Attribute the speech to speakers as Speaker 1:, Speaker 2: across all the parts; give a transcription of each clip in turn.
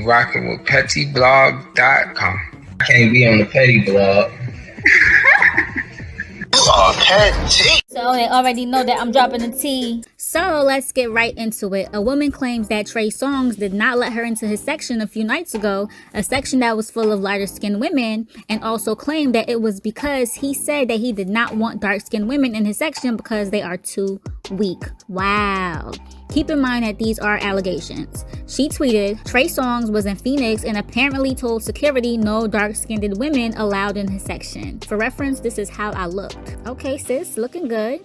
Speaker 1: Rocking with pettyblog.com. I can't be on the petty blog. Petty.
Speaker 2: So they already know that I'm dropping the tea. So let's get right into it. A woman claims that Trey Songz did not let her into his section a few nights ago, a section that was full of lighter skinned women, and also claimed that it was because he said that he did not want dark skinned women in his section because they are too weak. Wow. Keep in mind that these are allegations. She tweeted, Trey Songz was in Phoenix and apparently told security no dark-skinned women allowed in his section. For reference, this is how I looked. Okay, sis, looking good.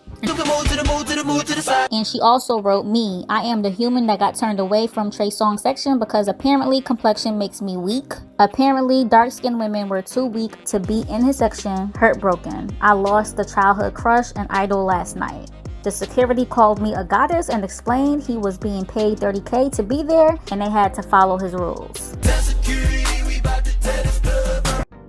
Speaker 2: And she also wrote, me, I am the human that got turned away from Trey Songz section because apparently complexion makes me weak. Apparently dark-skinned women were too weak to be in his section, heartbroken. I lost the childhood crush and idol last night. The security called me a goddess and explained he was being paid $30K to be there and they had to follow his rules.
Speaker 3: I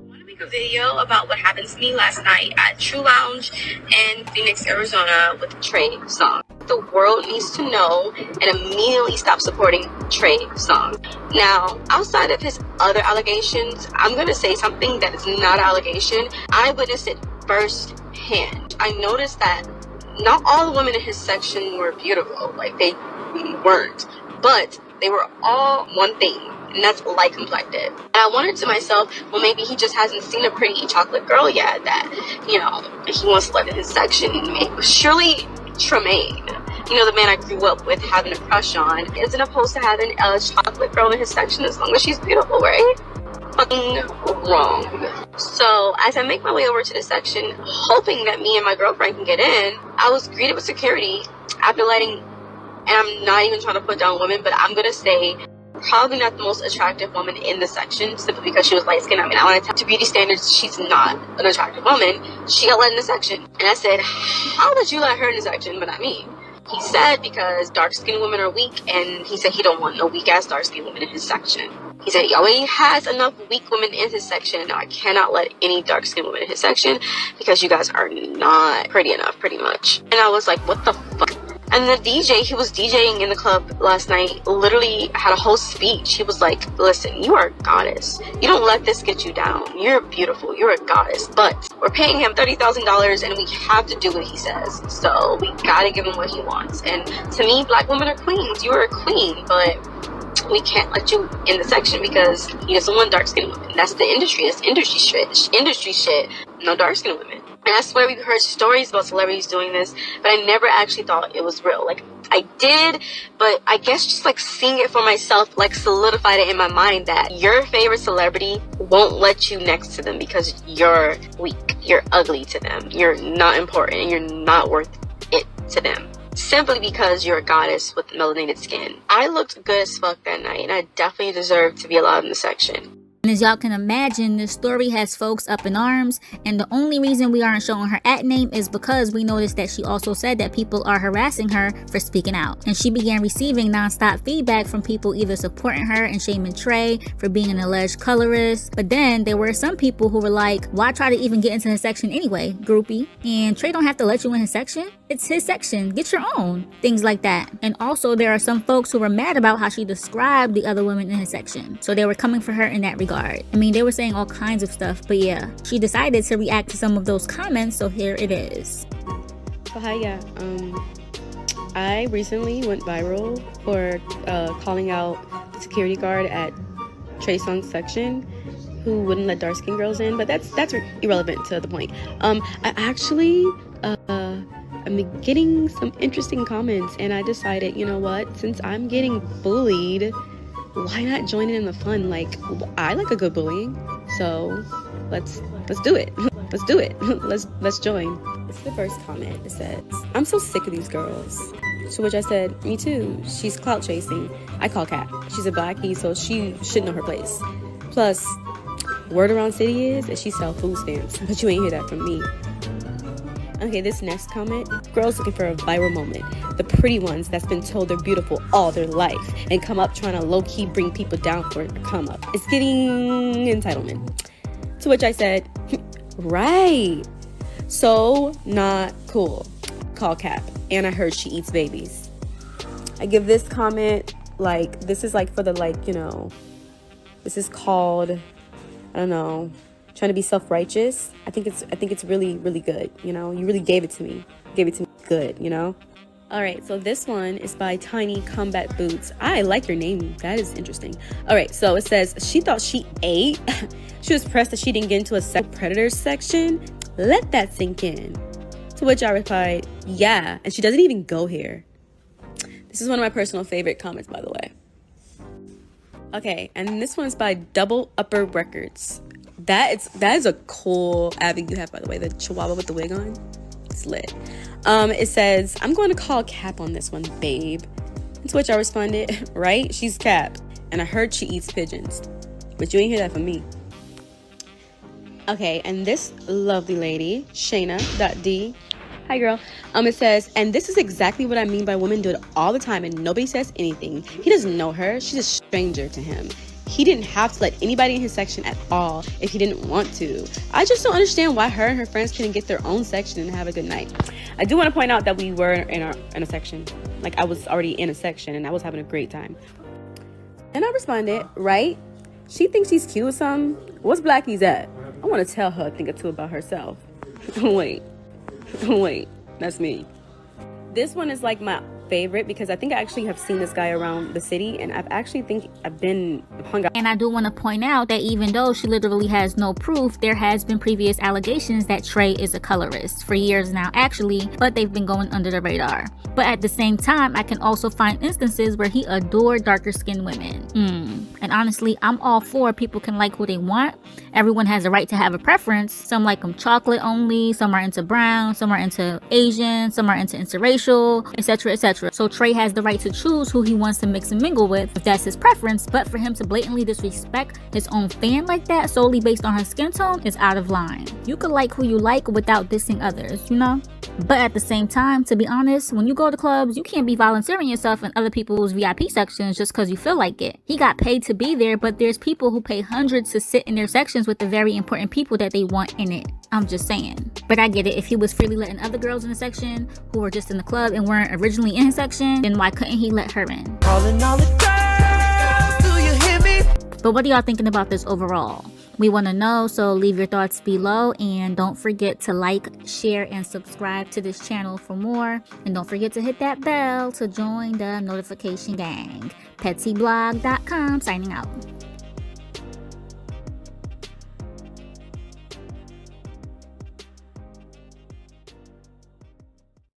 Speaker 3: want to make a video about what happened to me last night at True Lounge in Phoenix, Arizona with Trey Songz. The world needs to know and immediately stop supporting Trey Songz. Now, outside of his other allegations, I'm going to say something that is not an allegation. I witnessed it firsthand. I noticed that not all the women in his section were beautiful, like they weren't, but they were all one thing, and that's light complected. And I wondered to myself, well, maybe he just hasn't seen a pretty chocolate girl yet that, you know, he wants to let in his section. Surely Tremaine, you know, the man I grew up with having a crush on, isn't opposed to having a chocolate girl in his section as long as she's beautiful, right? Fucking wrong. So as I make my way over to the section, hoping that me and my girlfriend can get in, I was greeted with security after letting, and I'm not even trying to put down women, but I'm gonna say probably not the most attractive woman in the section simply because she was light skinned. I mean, I want to tell to beauty standards, she's not an attractive woman. She got let in the section. And I said, how did you let her in the section but not me? He said because dark-skinned women are weak, and he said he don't want no weak-ass dark-skinned women in his section. He said he already has enough weak women in his section. Now I cannot let any dark-skinned women in his section because you guys are not pretty enough, pretty much. And I was like, what the fuck? And the DJ, he was DJing in the club last night, literally had a whole speech. He was like, listen, you are a goddess. You don't let this get you down. You're beautiful. You're a goddess. But we're paying him $30,000 and we have to do what he says. So we gotta give him what he wants. And to me, black women are queens. You are a queen, but we can't let you in the section because he doesn't want dark-skinned women. That's the industry. That's industry shit. Industry shit. No dark-skinned women. And I swear we've heard stories about celebrities doing this, but I never actually thought it was real. Like, I did, but I guess just like seeing it for myself, like solidified it in my mind that your favorite celebrity won't let you next to them because you're weak, you're ugly to them, you're not important, and you're not worth it to them. Simply because you're a goddess with melanated skin. I looked good as fuck that night, and I definitely deserved to be allowed in the section.
Speaker 2: And as y'all can imagine, this story has folks up in arms, and the only reason we aren't showing her @name is because we noticed that she also said that people are harassing her for speaking out. And she began receiving nonstop feedback from people either supporting her and shaming Trey for being an alleged colorist. But then there were some people who were like, why try to even get into his section anyway, groupie? And Trey don't have to let you in his section. It's his section. Get your own. Things like that. And also there are some folks who were mad about how she described the other women in his section. So they were coming for her in that regard. I mean, they were saying all kinds of stuff, but yeah, she decided to react to some of those comments, so here it is.
Speaker 4: So hi, yeah, I recently went viral for calling out the security guard at Trey Songz section who wouldn't let dark-skinned girls in, but that's irrelevant to the point. I actually I'm getting some interesting comments, and I decided, you know what, since I'm getting bullied, why not join in the fun? Like, I like a good bullying, so let's do it. Let's do it. Let's join. It's the first comment. It says, I'm so sick of these girls. To which I said, me too. She's clout chasing. I call cap. She's a blackie, so she should know her place. Plus, word around city is that she sell food stamps, but you ain't hear that from me. Okay, this next comment, girls looking for a viral moment. The pretty ones that's been told they're beautiful all their life and come up trying to low-key bring people down for a come up. It's getting entitlement. To which I said, right. So not cool. Call cap. and I heard she eats babies. I give this comment, like, this is like for the, like, you know, this is called, I don't know, trying to be self-righteous. I think it's really, really good, you know. You really gave it to me good, you know. All right, so this one is by Tiny Combat Boots. I like your name. That is interesting. All right, so it says, she thought she ate. She was pressed that she didn't get into a sex predator section. Let that sink in. To which I replied, yeah, and she doesn't even go here. This is one of my personal favorite comments, by the way. Okay, and this one is by Double Upper Records. That is a cool Abby you have, by the way. The Chihuahua with the wig on. It's lit. It says, I'm going to call Cap on this one, babe. And to which I responded, right? She's Cap. And I heard she eats pigeons. But you ain't hear that from me. Okay, and this lovely lady, Shayna.D. Hi, girl. It says, and this is exactly what I mean by women do it all the time and nobody says anything. He doesn't know her. She's a stranger to him. He didn't have to let anybody in his section at all if he didn't want to. I just don't understand why her and her friends couldn't get their own section and have a good night. I do want to point out that we were in a section. Like, I was already in a section and I was having a great time. And I responded, right? She thinks she's cute or something? What's Blackie's at? I want to tell her a thing or two about herself. Wait, that's me. This one is like my favorite because I think I actually have seen this guy around the city and I've been hung out.
Speaker 2: And I do want to point out that even though she literally has no proof, there has been previous allegations that Trey is a colorist for years now actually, but they've been going under the radar. But at the same time, I can also find instances where he adored darker skinned women. And honestly, I'm all for people can like who they want. Everyone has a right to have a preference. Some like them chocolate only, some are into brown, some are into Asian, some are into interracial, etc, etc. So Trey has the right to choose who he wants to mix and mingle with if that's his preference, but for him to blatantly disrespect his own fan like that solely based on her skin tone is out of line. You could like who you like without dissing others, you know? But at the same time, to be honest, when you go to clubs, you can't be volunteering yourself in other people's VIP sections just because you feel like it. He got paid to be there, but there's people who pay hundreds to sit in their sections with the very important people that they want in it. I'm just saying. But I get it. If he was freely letting other girls in the section who were just in the club and weren't originally in his section, then why couldn't he let her in?
Speaker 5: Calling all the girls, do you hear me?
Speaker 2: But what are y'all thinking about this overall? We want to know, so leave your thoughts below and don't forget to like, share, and subscribe to this channel for more. And don't forget to hit that bell to join the notification gang. PetsyBlog.com signing out.